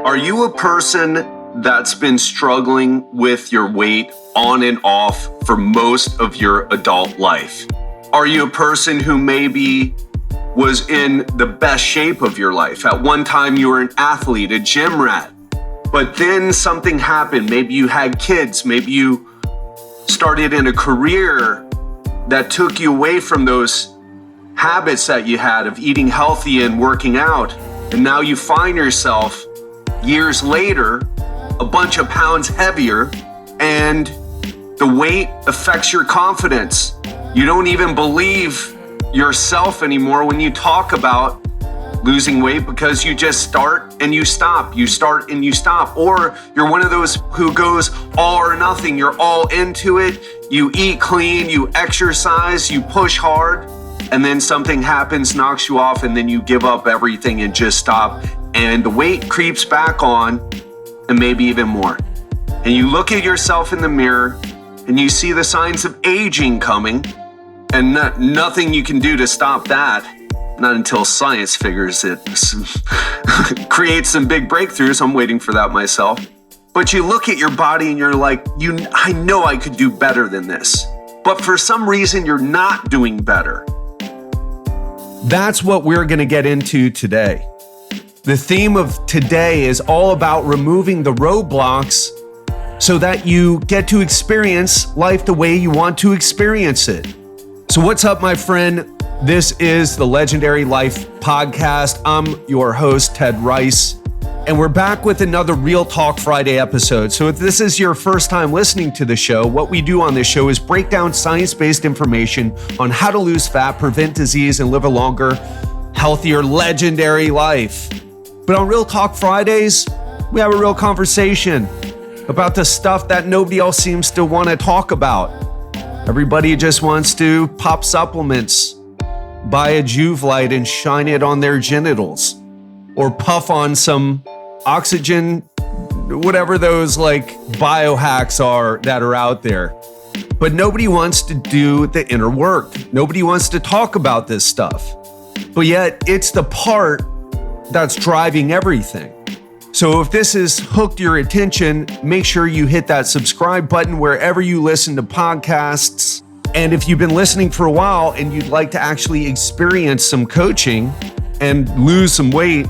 Are you a person that's been struggling with your weight on and off for most of your adult life? Are you a person who maybe was in the best shape of your life? At one time you were an athlete, a gym rat, but then something happened. Maybe you had kids, maybe you started in a career that took you away from those habits that you had of eating healthy and working out. And now you find yourself years later, a bunch of pounds heavier, and the weight affects your confidence. You don't even believe yourself anymore when you talk about losing weight because you just start and you stop. You start and you stop. Or you're one of those who goes all or nothing. You're all into it. You eat clean, you exercise, you push hard, and then something happens, knocks you off, and then you give up everything and just stop. And the weight creeps back on, and maybe even more. And you look at yourself in the mirror and you see the signs of aging coming, and nothing you can do to stop that. Not until science figures it, creates some big breakthroughs. I'm waiting for that myself. But you look at your body and you're like, I know I could do better than this. But for some reason, you're not doing better. That's what we're going to get into today. The theme of today is all about removing the roadblocks so that you get to experience life the way you want to experience it. So what's up, my friend? This is the Legendary Life Podcast. I'm your host, Ted Ryce, and we're back with another Real Talk Friday episode. So if this is your first time listening to the show, what we do on this show is break down science-based information on how to lose fat, prevent disease, and live a longer, healthier, legendary life. But on Real Talk Fridays, we have a real conversation about the stuff that nobody else seems to want to talk about. Everybody just wants to pop supplements, buy a Juve light and shine it on their genitals, or puff on some oxygen, whatever those like biohacks are that are out there. But nobody wants to do the inner work. Nobody wants to talk about this stuff. But yet it's the part that's driving everything. So if this has hooked your attention, make sure you hit that subscribe button wherever you listen to podcasts. And if you've been listening for a while and you'd like to actually experience some coaching and lose some weight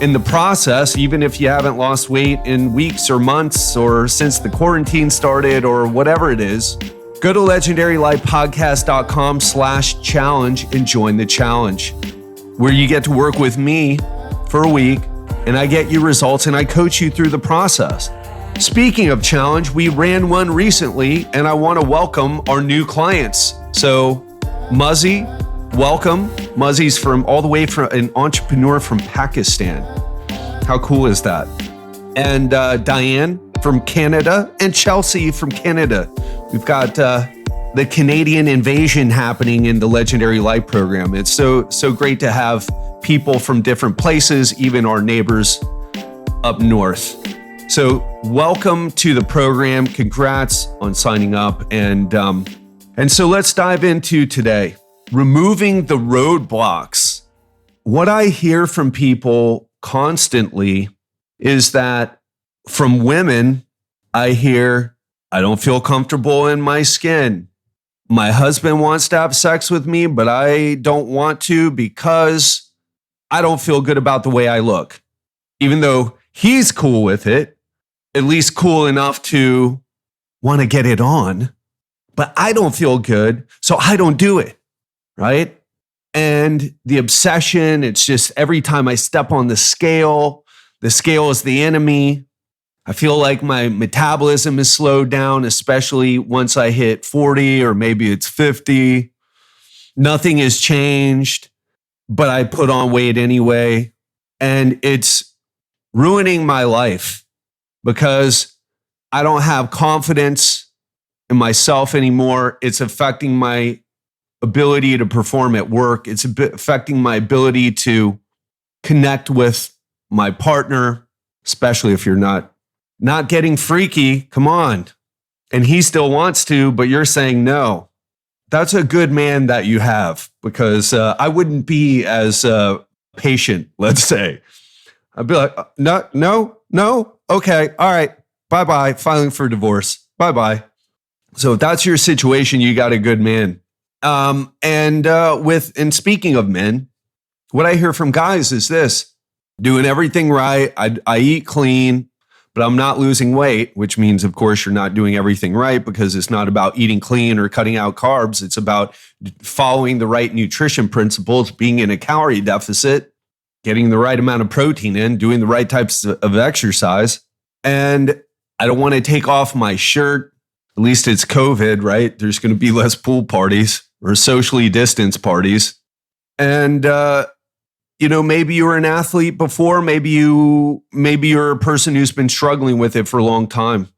in the process, even if you haven't lost weight in weeks or months or since the quarantine started or whatever it is, go to legendarylifepodcast.com/challenge and join the challenge, where you get to work with me for a week and I get you results and I coach you through the process. Speaking of challenge, we ran one recently and I want to welcome our new clients. So Muzzy, welcome. Muzzy's all the way from an entrepreneur from Pakistan. How cool is that? And Diane from Canada and Chelsea from Canada. We've got the Canadian invasion happening in the Legendary Life program. It's so great to have people from different places, even our neighbors up north. So welcome to the program. Congrats on signing up. And so let's dive into today. Removing the roadblocks. What I hear from people constantly is that from women, I hear, I don't feel comfortable in my skin. My husband wants to have sex with me, but I don't want to because I don't feel good about the way I look. Even though he's cool with it, at least cool enough to want to get it on, but I don't feel good, so I don't do it, right? And the obsession, it's just every time I step on the scale is the enemy. I feel like my metabolism is slowed down, especially once I hit 40 or maybe it's 50. Nothing has changed, but I put on weight anyway. And it's ruining my life because I don't have confidence in myself anymore. It's affecting my ability to perform at work. It's affecting my ability to connect with my partner, especially if you're not getting freaky. Come on. And he still wants to, but you're saying no. That's a good man that you have, because I wouldn't be as patient, let's say. I'd be like, no, No? Okay. All right. Bye-bye. Filing for divorce. Bye-bye. So if that's your situation, you got a good man. And speaking of men, what I hear from guys is this: doing everything right. I eat clean, but I'm not losing weight, which means, of course, you're not doing everything right, because it's not about eating clean or cutting out carbs. It's about following the right nutrition principles, being in a calorie deficit, getting the right amount of protein in, doing the right types of exercise. And I don't want to take off my shirt. At least it's COVID, right? There's going to be less pool parties or socially distanced parties. And, maybe you were an athlete before. Maybe you're a person who's been struggling with it for a long time.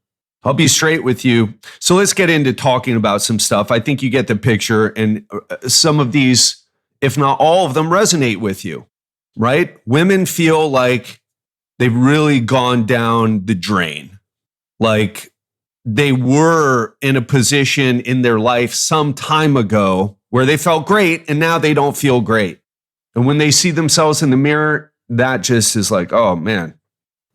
I'll be straight with you. So let's get into talking about some stuff. I think you get the picture, and some of these, if not all of them, resonate with you, right? Women feel like they've really gone down the drain. Like they were in a position in their life some time ago where they felt great, and now they don't feel great. And when they see themselves in the mirror, that just is like, oh man,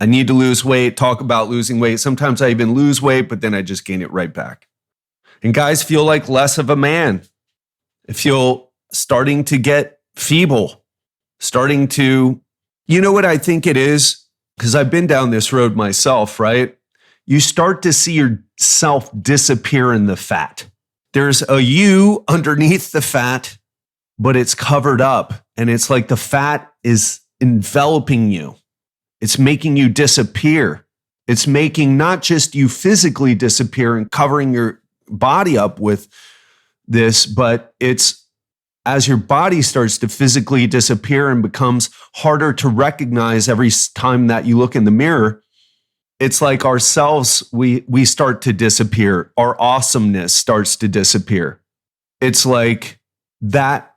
I need to lose weight, talk about losing weight. Sometimes I even lose weight, but then I just gain it right back. And guys feel like less of a man. They feel starting to get feeble, starting to, you know what I think it is? Because I've been down this road myself, right? You start to see yourself disappear in the fat. There's a you underneath the fat, but it's covered up. And it's like the fat is enveloping you. It's making you disappear. It's making not just you physically disappear and covering your body up with this, but it's as your body starts to physically disappear and becomes harder to recognize every time that you look in the mirror. It's like ourselves, we start to disappear. Our awesomeness starts to disappear. It's like that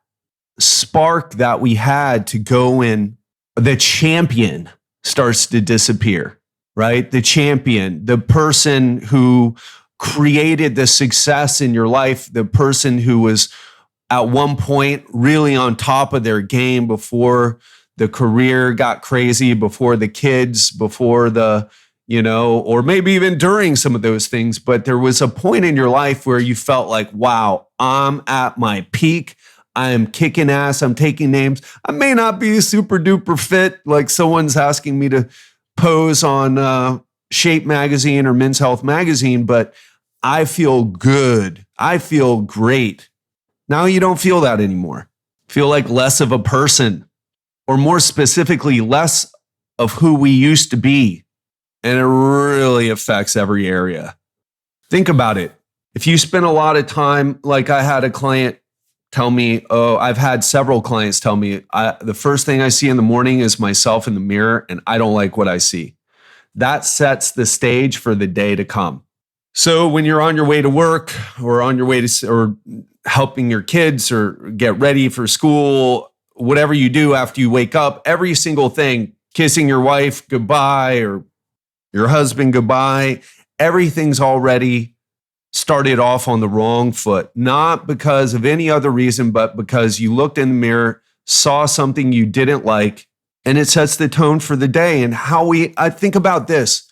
spark that we had to go in, the champion starts to disappear, right? The champion, the person who created the success in your life, the person who was at one point really on top of their game before the career got crazy, before the kids, before the, or maybe even during some of those things. But there was a point in your life where you felt like, wow, I'm at my peak. I am kicking ass. I'm taking names. I may not be super duper fit, like someone's asking me to pose on Shape magazine or Men's Health magazine, but I feel good. I feel great. Now you don't feel that anymore. Feel like less of a person, or more specifically, less of who we used to be. And it really affects every area. Think about it. If you spend a lot of time, like I had a client tell me, I've had several clients tell me, the first thing I see in the morning is myself in the mirror, and I don't like what I see. That sets the stage for the day to come. So when you're on your way to work, or on your way to, or helping your kids, or get ready for school, whatever you do after you wake up, every single thing, kissing your wife goodbye or your husband goodbye, everything's already started off on the wrong foot, not because of any other reason, but because you looked in the mirror, saw something you didn't like, and it sets the tone for the day. And I think about this.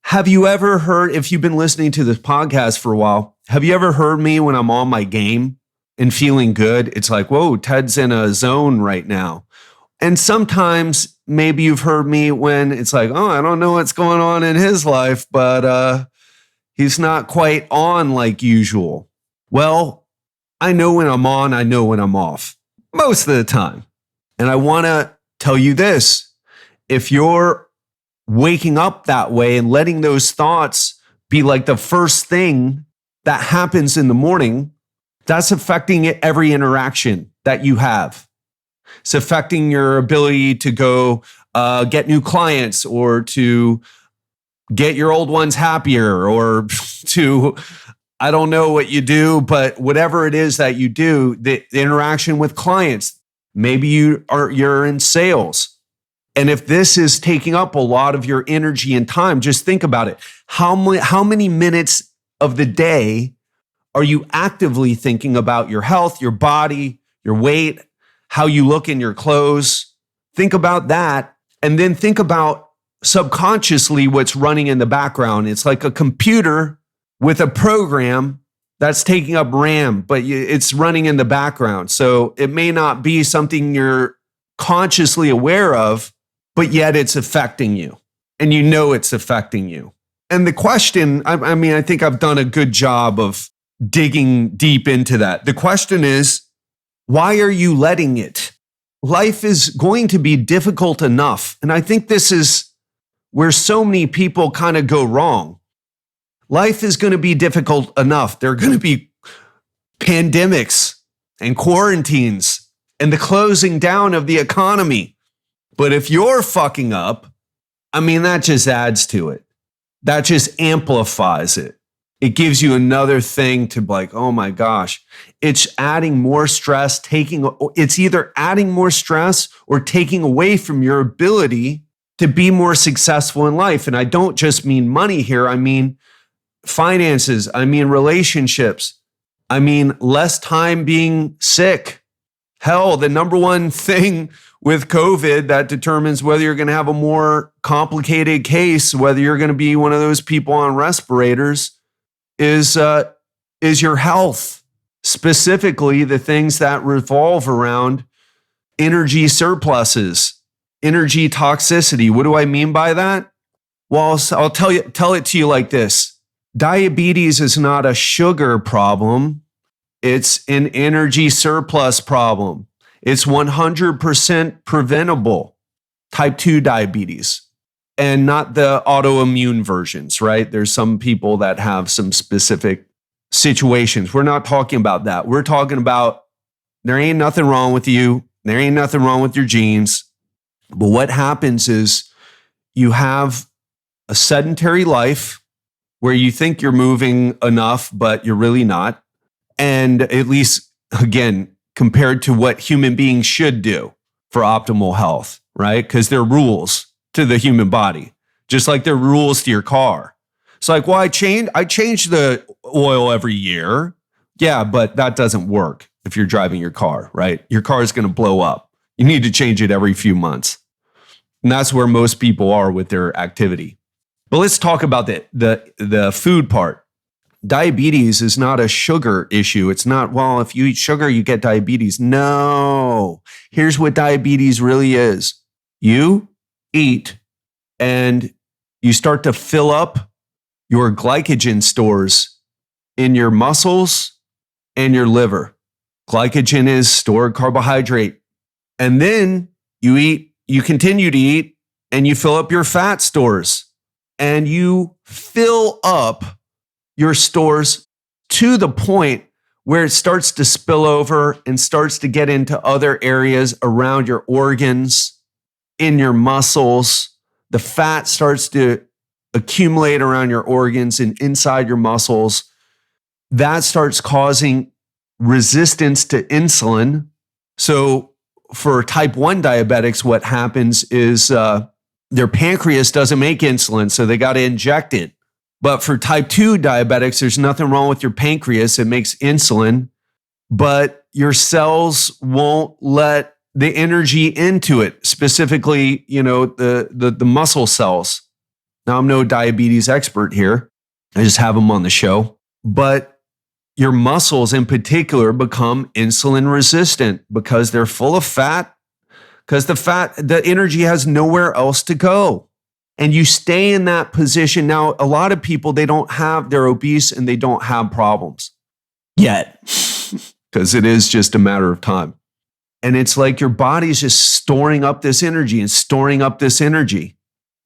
Have you ever heard, if you've been listening to this podcast for a while, have you ever heard me when I'm on my game and feeling good? It's like, whoa, Ted's in a zone right now. And sometimes maybe you've heard me when it's like, oh, I don't know what's going on in his life, but he's not quite on like usual. Well, I know when I'm on, I know when I'm off, most of the time. And I want to tell you this. If you're waking up that way and letting those thoughts be like the first thing that happens in the morning, that's affecting every interaction that you have. It's affecting your ability to go get new clients, or to get your old ones happier, or to, I don't know what you do, but whatever it is that you do, the interaction with clients, maybe you're in sales. And if this is taking up a lot of your energy and time, just think about it. How many minutes of the day are you actively thinking about your health, your body, your weight, how you look in your clothes? Think about that. And then think about subconsciously what's running in the background. It's like a computer with a program that's taking up RAM, but it's running in the background. So it may not be something you're consciously aware of, but yet it's affecting you and you know it's affecting you. And the question, I mean, I think I've done a good job of digging deep into that. The question is, why are you letting it? Life is going to be difficult enough. And I think this is where so many people kind of go wrong. Life is going to be difficult enough. There are going to be pandemics and quarantines and the closing down of the economy. But if you're fucking up, I mean, that just adds to it. That just amplifies it. It gives you another thing to like, oh my gosh, it's adding more stress, it's either adding more stress or taking away from your ability to be more successful in life. And I don't just mean money here. I mean finances. I mean relationships. I mean less time being sick. Hell, the number one thing with COVID that determines whether you're going to have a more complicated case, whether you're going to be one of those people on respirators, is your health, specifically the things that revolve around energy surpluses, energy toxicity. What do I mean by that? Well, I'll tell it to you like this. Diabetes is not a sugar problem. It's an energy surplus problem. It's 100% preventable. Type 2 diabetes. And not the autoimmune versions, right? There's some people that have some specific situations. We're not talking about that. We're talking about there ain't nothing wrong with you. There ain't nothing wrong with your genes. But what happens is you have a sedentary life where you think you're moving enough, but you're really not. And at least, again, compared to what human beings should do for optimal health, right? Because there are rules to the human body, just like there are rules to your car. It's like, well, I change the oil every year. Yeah, but that doesn't work if you're driving your car, right? Your car is going to blow up. You need to change it every few months. And that's where most people are with their activity. But let's talk about the food part. Diabetes is not a sugar issue. It's not, well, if you eat sugar, you get diabetes. No. Here's what diabetes really is. You eat and you start to fill up your glycogen stores in your muscles and your liver. Glycogen is stored carbohydrate. And then you continue to eat and you fill up your fat stores and you fill up your stores to the point where it starts to spill over and starts to get into other areas around your organs, in your muscles. The fat starts to accumulate around your organs and inside your muscles. That starts causing resistance to insulin. So for type 1 diabetics, what happens is their pancreas doesn't make insulin, so they got to inject it. But for type 2 diabetics, there's nothing wrong with your pancreas. It makes insulin, but your cells won't let the energy into it, specifically, the muscle cells. Now, I'm no diabetes expert here. I just have them on the show. But your muscles in particular become insulin resistant because they're full of fat, because the energy has nowhere else to go. And you stay in that position. Now, a lot of people, they're obese and they don't have problems yet, because it is just a matter of time. And it's like your body's just storing up this energy and storing up this energy.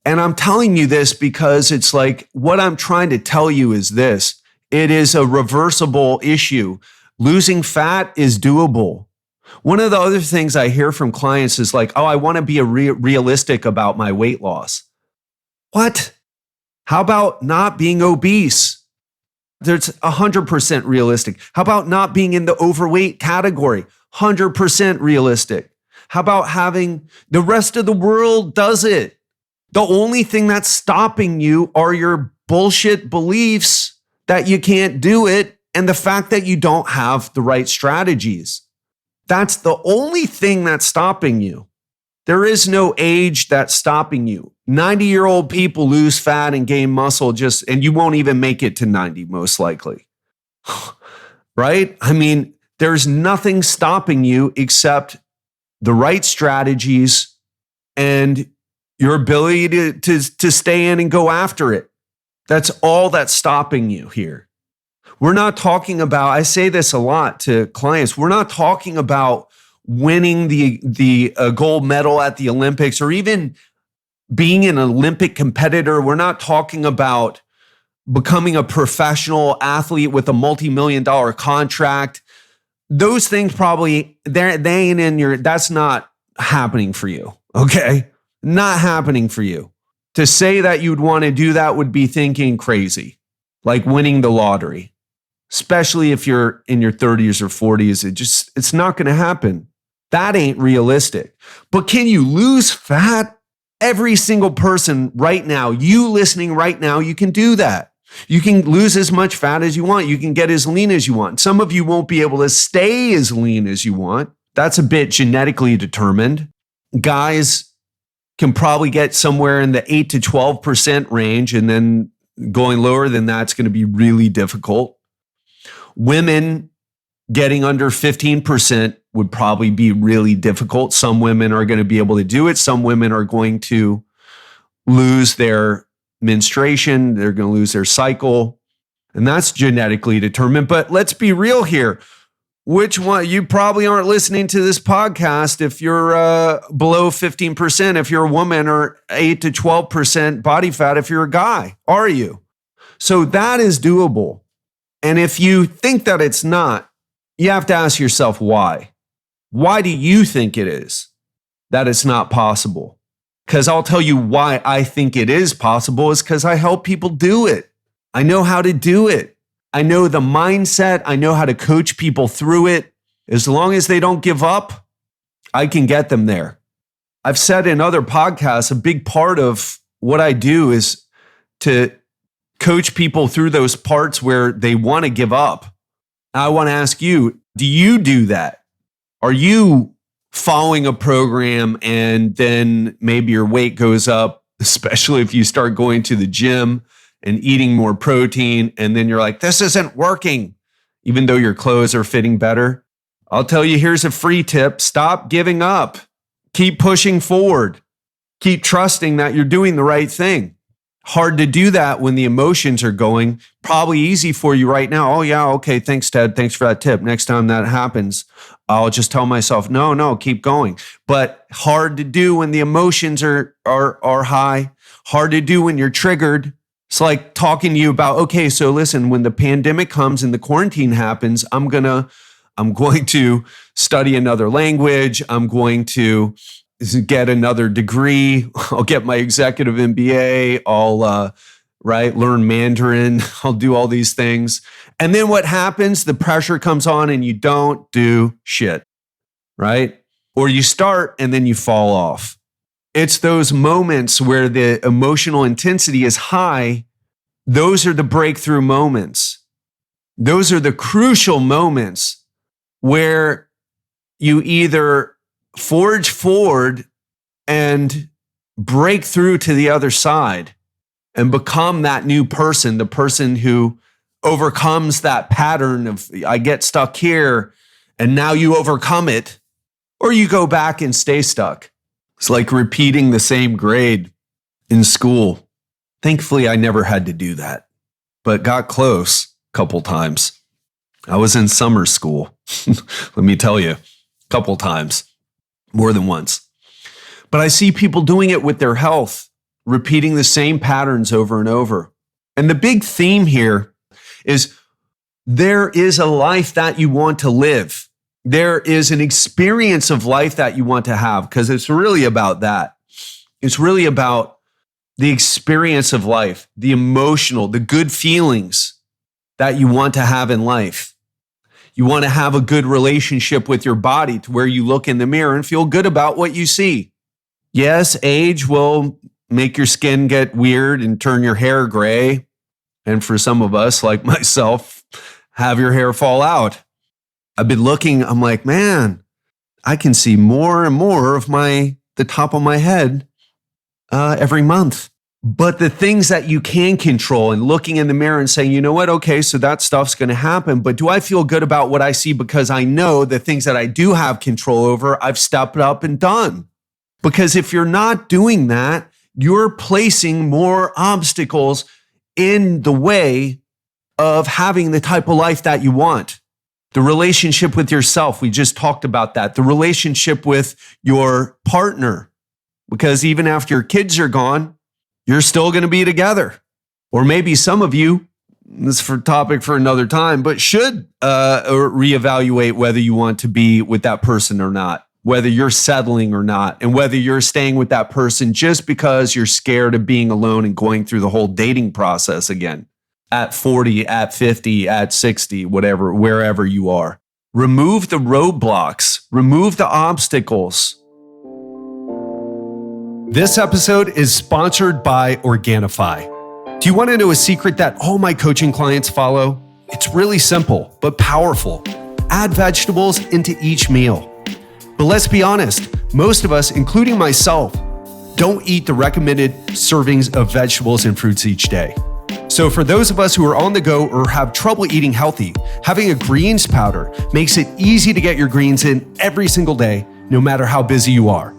And I'm telling you this because it's like, what I'm trying to tell you is this. It is a reversible issue. Losing fat is doable. One of the other things I hear from clients is like, oh, I want to be realistic about my weight loss. What? How about not being obese? There's 100% realistic. How about not being in the overweight category? 100% realistic. How about having the rest of the world does it? The only thing that's stopping you are your bullshit beliefs that you can't do it and the fact that you don't have the right strategies. That's the only thing that's stopping you. There is no age that's stopping you. 90-year-old people lose fat and gain muscle and you won't even make it to 90 most likely. Right? I mean, there's nothing stopping you except the right strategies and your ability to stay in and go after it. That's all that's stopping you here. We're not talking about, I say this a lot to clients, we're not talking about winning the gold medal at the Olympics or even being an Olympic competitor. We're not talking about becoming a professional athlete with a multi-million-dollar contract. Those things probably, they ain't in your, that's not happening for you, okay? Not happening for you. To say that you'd want to do that would be thinking crazy, like winning the lottery, especially if you're in your 30s or 40s. It's not going to happen. That ain't realistic. But can you lose fat? Every single person right now, you listening right now, you can do that. You can lose as much fat as you want. You can get as lean as you want. Some of you won't be able to stay as lean as you want. That's a bit genetically determined. Guys can probably get somewhere in the 8 to 12% range, and then going lower than that's going to be really difficult. Women getting under 15% would probably be really difficult. Some women are going to be able to do it. Some women are going to lose their menstruation. They're going to lose their cycle. And that's genetically determined. But let's be real here. Which one? You probably aren't listening to this podcast if you're below 15%, if you're a woman, or 8 to 12% body fat if you're a guy, are you? So that is doable. And if you think that it's not, you have to ask yourself why. Why do you think it is that it's not possible? Because I'll tell you why I think it is possible is because I help people do it. I know how to do it. I know the mindset. I know how to coach people through it. As long as they don't give up, I can get them there. I've said in other podcasts, a big part of what I do is to coach people through those parts where they want to give up. I want to ask you, do you do that? Are you following a program and then maybe your weight goes up, especially if you start going to the gym and eating more protein, and then you're like, this isn't working, even though your clothes are fitting better? I'll tell you, here's a free tip. Stop giving up. Keep pushing forward. Keep trusting that you're doing the right thing. Hard to do that when the emotions are going. Probably easy for you right now. Oh yeah, okay, thanks, Ted. Thanks for that tip. Next time that happens, I'll just tell myself, no, keep going. But hard to do when the emotions are high. Hard to do when you're triggered. It's like talking to you about, okay, so listen, when the pandemic comes and the quarantine happens, I'm going to study another language. I'm going to get another degree. I'll get my executive MBA. I'll learn Mandarin. I'll do all these things. And then what happens? The pressure comes on and you don't do shit, right? Or you start and then you fall off. It's those moments where the emotional intensity is high. Those are the breakthrough moments. Those are the crucial moments where you either forge forward and break through to the other side and become that new person, the person who overcomes that pattern of I get stuck here and now you overcome it, or you go back and stay stuck. It's like repeating the same grade in school. Thankfully, I never had to do that, but got close a couple times. I was in summer school, let me tell you, a couple times, more than once. But I see people doing it with their health, repeating the same patterns over and over. And the big theme here is there is a life that you want to live. There is an experience of life that you want to have, because it's really about that. It's really about the experience of life, the emotional, the good feelings that you want to have in life. You want to have a good relationship with your body to where you look in the mirror and feel good about what you see. Yes, age will make your skin get weird and turn your hair gray. And for some of us, like myself, have your hair fall out. I've been looking, I'm like, man, I can see more and more of the the top of my head every month. But the things that you can control and looking in the mirror and saying, you know what? Okay, so that stuff's going to happen. But do I feel good about what I see because I know the things that I do have control over, I've stepped up and done? Because if you're not doing that, you're placing more obstacles in the way of having the type of life that you want. The relationship with yourself, we just talked about that. The relationship with your partner, because even after your kids are gone, you're still going to be together. Or maybe some of you, this is for topic for another time, but should reevaluate whether you want to be with that person or not, whether you're settling or not, and whether you're staying with that person just because you're scared of being alone and going through the whole dating process again at 40, at 50, at 60, whatever, wherever you are. Remove the roadblocks, remove the obstacles. This episode is sponsored by Organifi. Do you want to know a secret that all my coaching clients follow? It's really simple, but powerful. Add vegetables into each meal. But let's be honest, most of us, including myself, don't eat the recommended servings of vegetables and fruits each day. So for those of us who are on the go or have trouble eating healthy, having a greens powder makes it easy to get your greens in every single day, no matter how busy you are.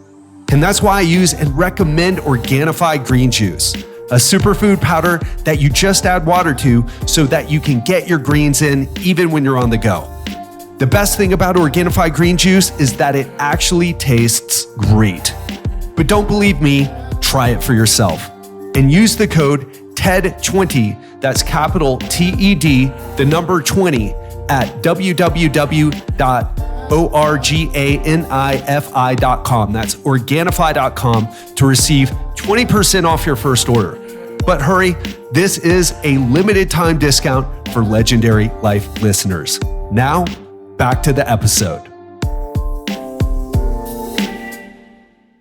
And that's why I use and recommend Organifi green juice, a superfood powder that you just add water to so that you can get your greens in even when you're on the go. The best thing about Organifi green juice is that it actually tastes great. But don't believe me, try it for yourself. And use the code TED20, that's capital TED, the number 20, at www.organifi.com. That's Organifi.com to receive 20% off your first order. But hurry, this is a limited time discount for Legendary Life listeners. Now, back to the episode.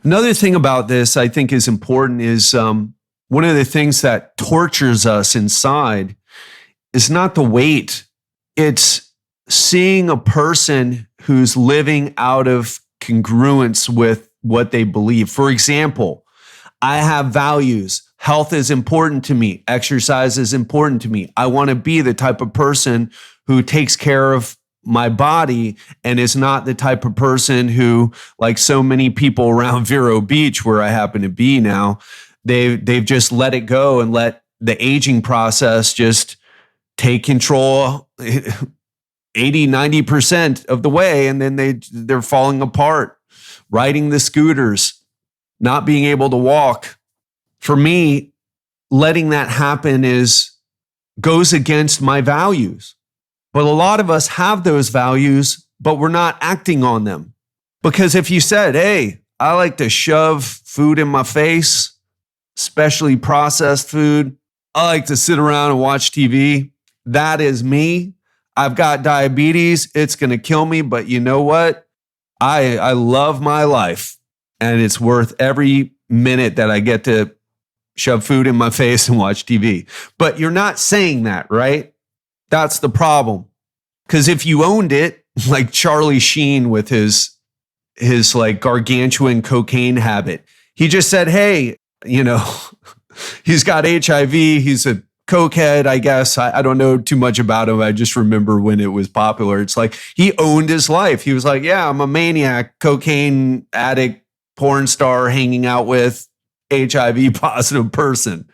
Another thing about this I think is important is one of the things that tortures us inside is not the weight. It's seeing a person who's living out of congruence with what they believe. For example, I have values. Health is important to me. Exercise is important to me. I want to be the type of person who takes care of my body and is not the type of person who, like so many people around Vero Beach, where I happen to be now, they've just let it go and let the aging process just take control 80-90% of the way, and then they're falling apart, riding the scooters, not being able to walk. For me, letting that happen goes against my values. But a lot of us have those values, but we're not acting on them. Because if you said, hey, I like to shove food in my face, especially processed food, I like to sit around and watch TV, that is me. I've got diabetes. It's going to kill me. But you know what? I love my life, and it's worth every minute that I get to shove food in my face and watch TV. But you're not saying that, right? That's the problem. Because if you owned it, like Charlie Sheen with his like gargantuan cocaine habit, he just said, hey, he's got HIV. He's a cokehead, I guess. I don't know too much about him. I just remember when it was popular. It's like he owned his life. He was like, yeah, I'm a maniac, cocaine addict, porn star, hanging out with HIV positive person.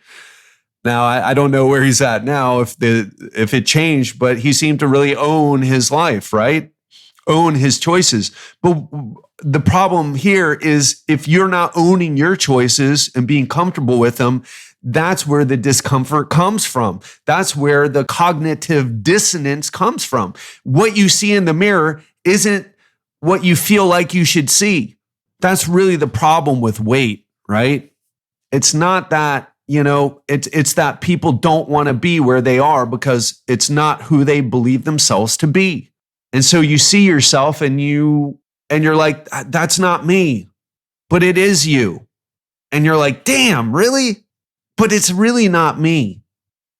Now, I don't know where he's at now, if it changed, but he seemed to really own his life, right? Own his choices. But the problem here is if you're not owning your choices and being comfortable with them, that's where the discomfort comes from. That's where the cognitive dissonance comes from. What you see in the mirror isn't what you feel like you should see. That's really the problem with weight, right? It's not that, it's that people don't want to be where they are because it's not who they believe themselves to be. And so you see yourself and you're like, that's not me, but it is you. And you're like, damn, really? But it's really not me.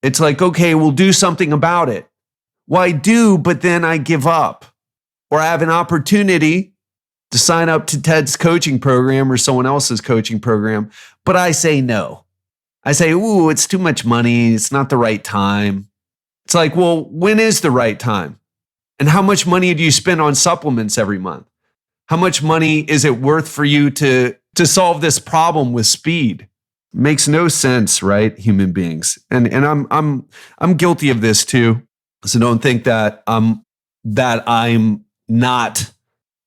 It's like, okay, we'll do something about it. Well, I do, but then I give up. Or I have an opportunity to sign up to Ted's coaching program or someone else's coaching program, but I say no. I say, ooh, it's too much money. It's not the right time. It's like, well, when is the right time? And how much money do you spend on supplements every month? How much money is it worth for you to solve this problem with speed? Makes no sense, right? Human beings. And I'm guilty of this too. So don't think that I'm not,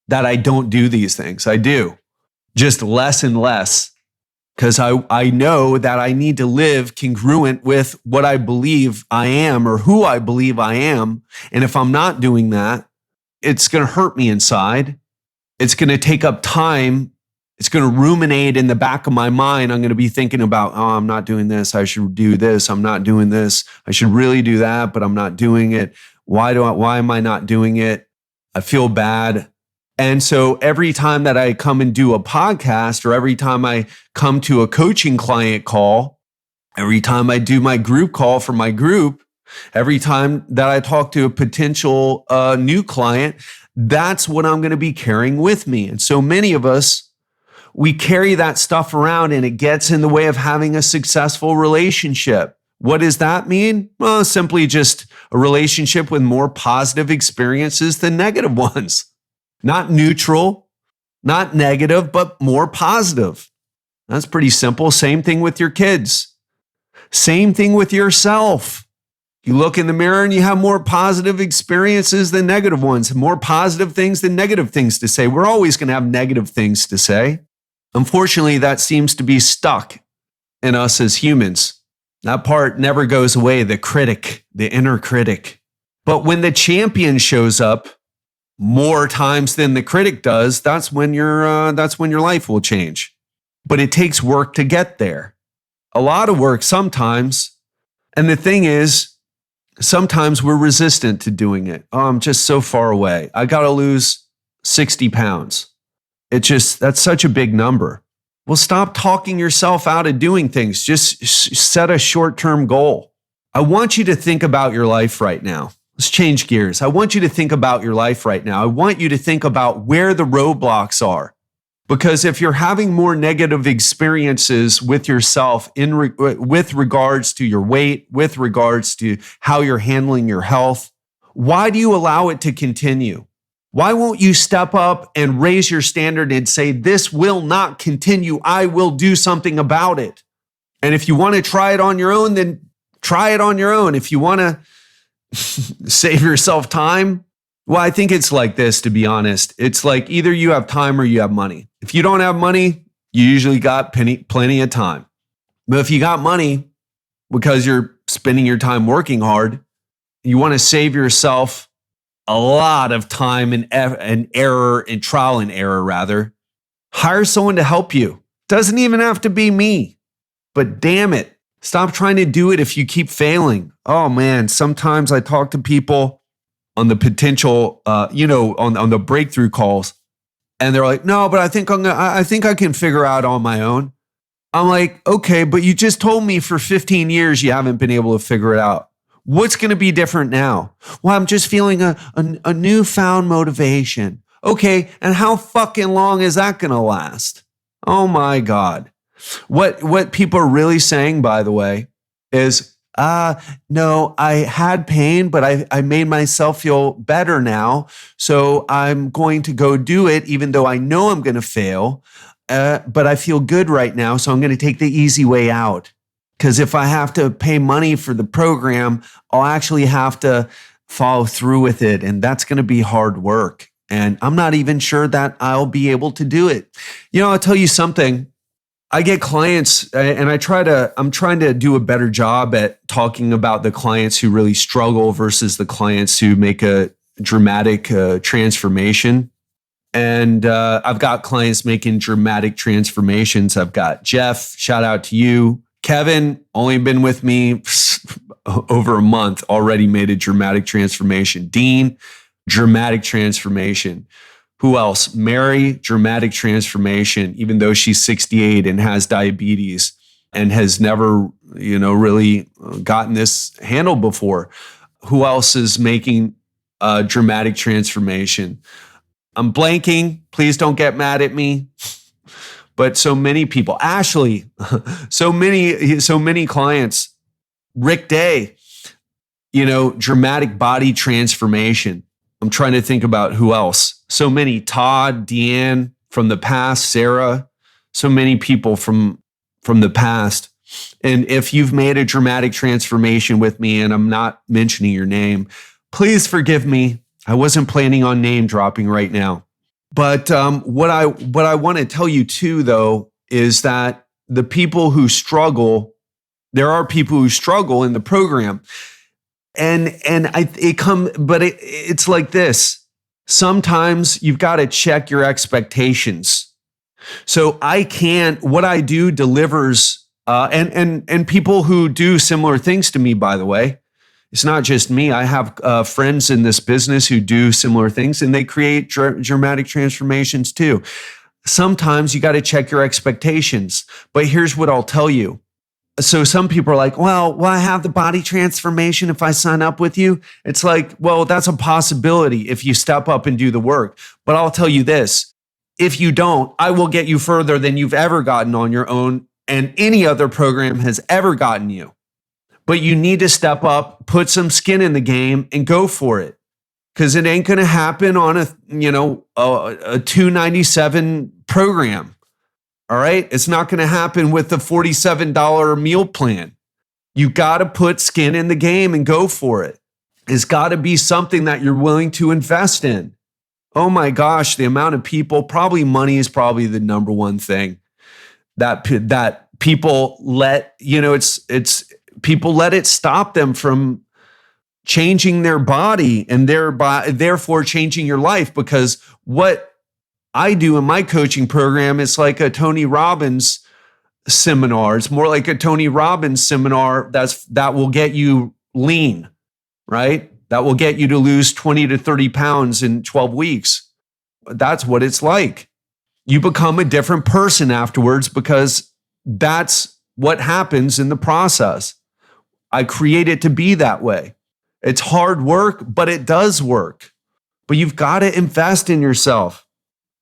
that I don't do these things. I do, just less and less, because I know that I need to live congruent with what I believe I am or who I believe I am. And if I'm not doing that, it's going to hurt me inside. It's going to take up time. It's going to ruminate in the back of my mind. I'm going to be thinking about, oh, I'm not doing this. I should do this. I'm not doing this. I should really do that, but I'm not doing it. Why am I not doing it? I feel bad. And so every time that I come and do a podcast, or every time I come to a coaching client call, every time I do my group call for my group, every time that I talk to a potential new client, that's what I'm going to be carrying with me. And so many of us, we carry that stuff around and it gets in the way of having a successful relationship. What does that mean? Well, simply just a relationship with more positive experiences than negative ones. Not neutral, not negative, but more positive. That's pretty simple. Same thing with your kids. Same thing with yourself. You look in the mirror and you have more positive experiences than negative ones, more positive things than negative things to say. We're always going to have negative things to say. Unfortunately, that seems to be stuck in us as humans. That part never goes away, the critic, the inner critic. But when the champion shows up more times than the critic does, that's when your life will change. But it takes work to get there. A lot of work sometimes. And the thing is, sometimes we're resistant to doing it. Oh, I'm just so far away. I got to lose 60 pounds. That's such a big number. Well, stop talking yourself out of doing things. Just set a short-term goal. I want you to think about your life right now. Let's change gears. I want you to think about your life right now. I want you to think about where the roadblocks are. Because if you're having more negative experiences with yourself with regards to your weight, with regards to how you're handling your health, why do you allow it to continue? Why won't you step up and raise your standard and say, this will not continue. I will do something about it. And if you want to try it on your own, then try it on your own. If you want to save yourself time, well, I think it's like this, to be honest. It's like either you have time or you have money. If you don't have money, you usually got plenty of time. But if you got money because you're spending your time working hard, you want to save yourself a lot of time and error and trial and error, rather. Hire someone to help you. Doesn't even have to be me. But damn it, stop trying to do it if you keep failing. Oh man, sometimes I talk to people on the potential, on the breakthrough calls, and they're like, "No, but I think I can figure out on my own." I'm like, "Okay, but you just told me for 15 years you haven't been able to figure it out. What's going to be different now?" Well, I'm just feeling a newfound motivation. Okay, and how fucking long is that going to last? Oh my God. What people are really saying, by the way, is, no, I had pain, but I made myself feel better now. So I'm going to go do it, even though I know I'm going to fail. But I feel good right now. So I'm going to take the easy way out. Because if I have to pay money for the program, I'll actually have to follow through with it. And that's going to be hard work. And I'm not even sure that I'll be able to do it. I'll tell you something. I get clients and I'm trying to do a better job at talking about the clients who really struggle versus the clients who make a dramatic transformation. And I've got clients making dramatic transformations. I've got Jeff, shout out to you. Kevin, only been with me over a month, already made a dramatic transformation. Dean, dramatic transformation. Who else? Mary, dramatic transformation, even though she's 68 and has diabetes and has never, really gotten this handled before. Who else is making a dramatic transformation? I'm blanking. Please don't get mad at me. But so many people, Ashley, so many clients, Rick Day, dramatic body transformation. I'm trying to think about who else. So many, Todd, Deanne from the past, Sarah, so many people from the past. And if you've made a dramatic transformation with me and I'm not mentioning your name, please forgive me. I wasn't planning on name dropping right now. But what I want to tell you too, though, is that the people who struggle, there are people who struggle in the program. It's like this. Sometimes you've got to check your expectations. So what I do delivers, and people who do similar things to me, by the way, it's not just me. I have friends in this business who do similar things and they create dramatic transformations too. Sometimes you got to check your expectations, but here's what I'll tell you. So some people are like, well, will I have the body transformation if I sign up with you? It's like, well, that's a possibility if you step up and do the work. But I'll tell you this, if you don't, I will get you further than you've ever gotten on your own and any other program has ever gotten you. But you need to step up, put some skin in the game and go for it. Because it ain't going to happen on a $297 program. All right. It's not going to happen with the $47 meal plan. You got to put skin in the game and go for it. It's got to be something that you're willing to invest in. Oh my gosh, the amount of people, probably money is probably the number one thing that people let, people let it stop them from changing their body and therefore changing your life. Because what I do in my coaching program is like a Tony Robbins seminar. It's more like a Tony Robbins seminar that will get you lean, right? That will get you to lose 20 to 30 pounds in 12 weeks. That's what it's like. You become a different person afterwards because that's what happens in the process. I create it to be that way. It's hard work, but it does work. But you've got to invest in yourself.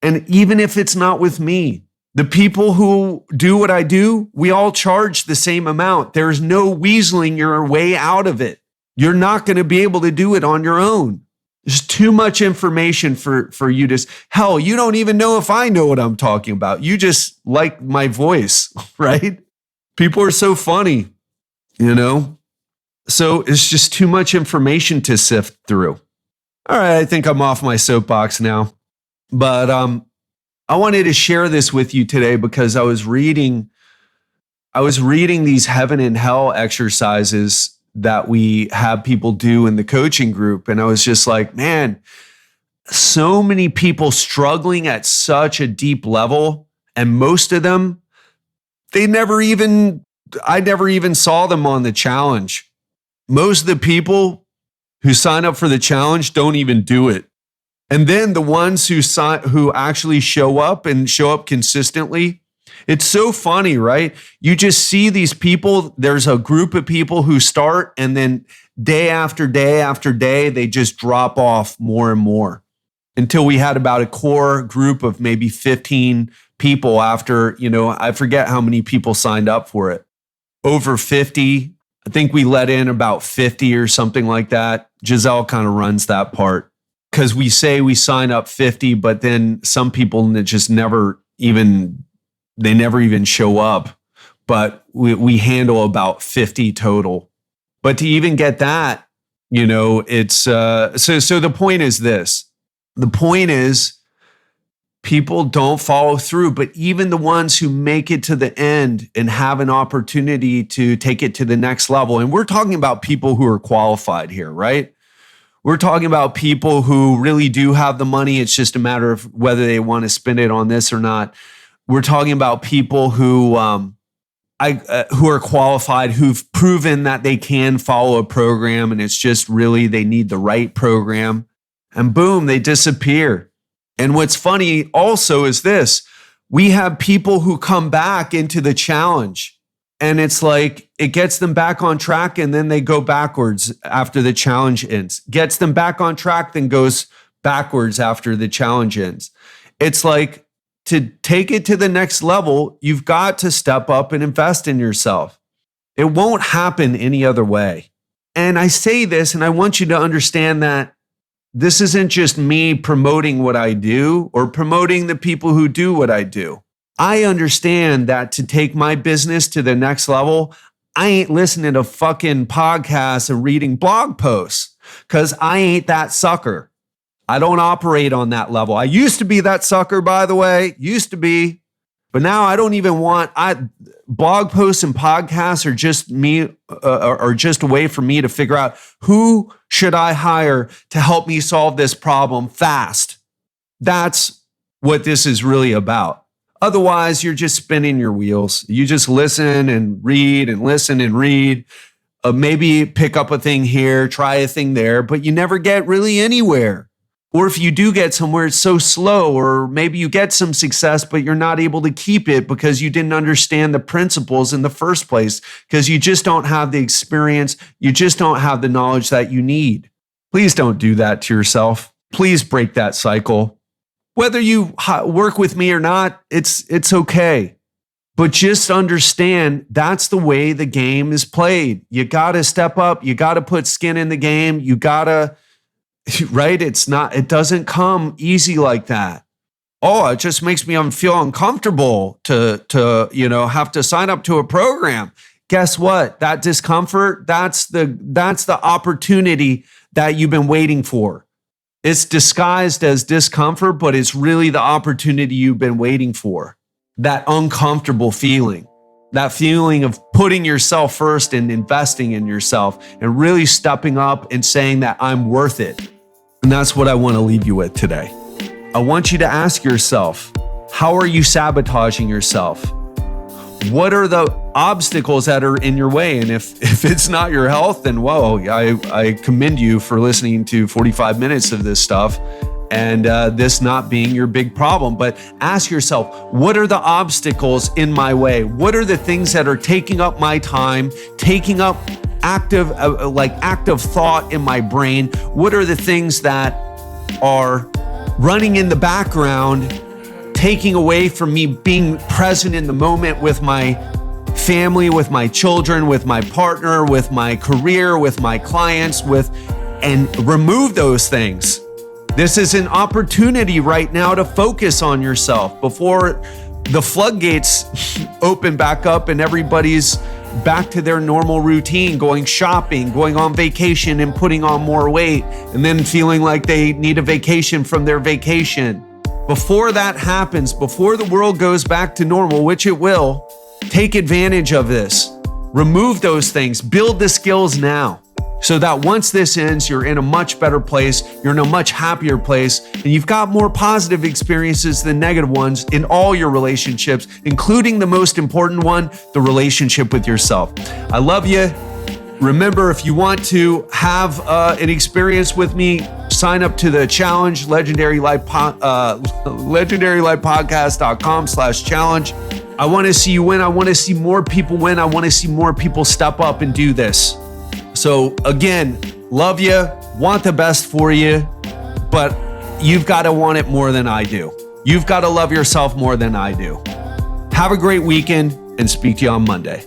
And even if it's not with me, the people who do what I do, we all charge the same amount. There's no weaseling your way out of it. You're not going to be able to do it on your own. There's too much information for you to, hell, you don't even know if I know what I'm talking about. You just like my voice, right? People are so funny, So it's just too much information to sift through. All right, I think I'm off my soapbox now. But I wanted to share this with you today because I was reading these heaven and hell exercises that we have people do in the coaching group. And I was just like, man, so many people struggling at such a deep level. And most of them, I never even saw them on the challenge. Most of the people who sign up for the challenge don't even do it. And then the ones who actually show up consistently, it's so funny, right? You just see these people, there's a group of people who start and then day after day after day, they just drop off more and more until we had about a core group of maybe 15 people after, I forget how many people signed up for it. Over 50. I think we let in about 50 or something like that. Giselle kind of runs that part because we say we sign up 50, but then some people just never even show up. But we handle about 50 total. But to even get that, it's so the point is this. The point is people don't follow through, but even the ones who make it to the end and have an opportunity to take it to the next level. And we're talking about people who are qualified here, right? We're talking about people who really do have the money. It's just a matter of whether they want to spend it on this or not. We're talking about people who are qualified, who've proven that they can follow a program, and it's just really they need the right program. And boom, they disappear. And what's funny also is this, we have people who come back into the challenge and it's like, it gets them back on track and then they go backwards after the challenge ends. Gets them back on track, then goes backwards after the challenge ends. It's like, to take it to the next level, you've got to step up and invest in yourself. It won't happen any other way. And I say this, and I want you to understand that this isn't just me promoting what I do or promoting the people who do what I do. I understand that to take my business to the next level, I ain't listening to fucking podcasts and reading blog posts because I ain't that sucker. I don't operate on that level. I used to be that sucker, by the way, used to be, but now I don't even want, blog posts and podcasts are just me, are just a way for me to figure out who should I hire to help me solve this problem fast. That's what this is really about. Otherwise, you're just spinning your wheels. You just listen and read and listen and read. Maybe pick up a thing here, try a thing there, but you never get really anywhere. Or if you do get somewhere, it's so slow, or maybe you get some success, but you're not able to keep it because you didn't understand the principles in the first place, because you just don't have the experience. You just don't have the knowledge that you need. Please don't do that to yourself. Please break that cycle. Whether you work with me or not, it's okay. But just understand that's the way the game is played. You got to step up. You got to put skin in the game. You got to, right? It doesn't come easy like that. Oh, it just makes me feel uncomfortable to have to sign up to a program. Guess what? That discomfort, that's the opportunity that you've been waiting for. It's disguised as discomfort, but it's really the opportunity you've been waiting for. That uncomfortable feeling, that feeling of putting yourself first and investing in yourself and really stepping up and saying that I'm worth it. And that's what I want to leave you with today. I want you to ask yourself, how are you sabotaging yourself? What are the obstacles that are in your way? And if it's not your health, then whoa, I commend you for listening to 45 minutes of this stuff and this not being your big problem. But ask yourself, what are the obstacles in my way? What are the things that are taking up my time, taking up active thought in my brain? What are the things that are running in the background, taking away from me being present in the moment with my family, with my children, with my partner, with my career, with my clients, and remove those things. This is an opportunity right now to focus on yourself before the floodgates open back up and everybody's back to their normal routine, going shopping, going on vacation and putting on more weight, and then feeling like they need a vacation from their vacation. Before that happens, before the world goes back to normal, which it will, take advantage of this. Remove those things. Build the skills now so that once this ends, you're in a much better place. You're in a much happier place, and you've got more positive experiences than negative ones in all your relationships, including the most important one, the relationship with yourself. I love you. Remember, if you want to have an experience with me, sign up to the challenge, legendarylifepodcast.com/challenge. I want to see you win. I want to see more people win. I want to see more people step up and do this. So again, love you, want the best for you, but you've got to want it more than I do. You've got to love yourself more than I do. Have a great weekend and speak to you on Monday.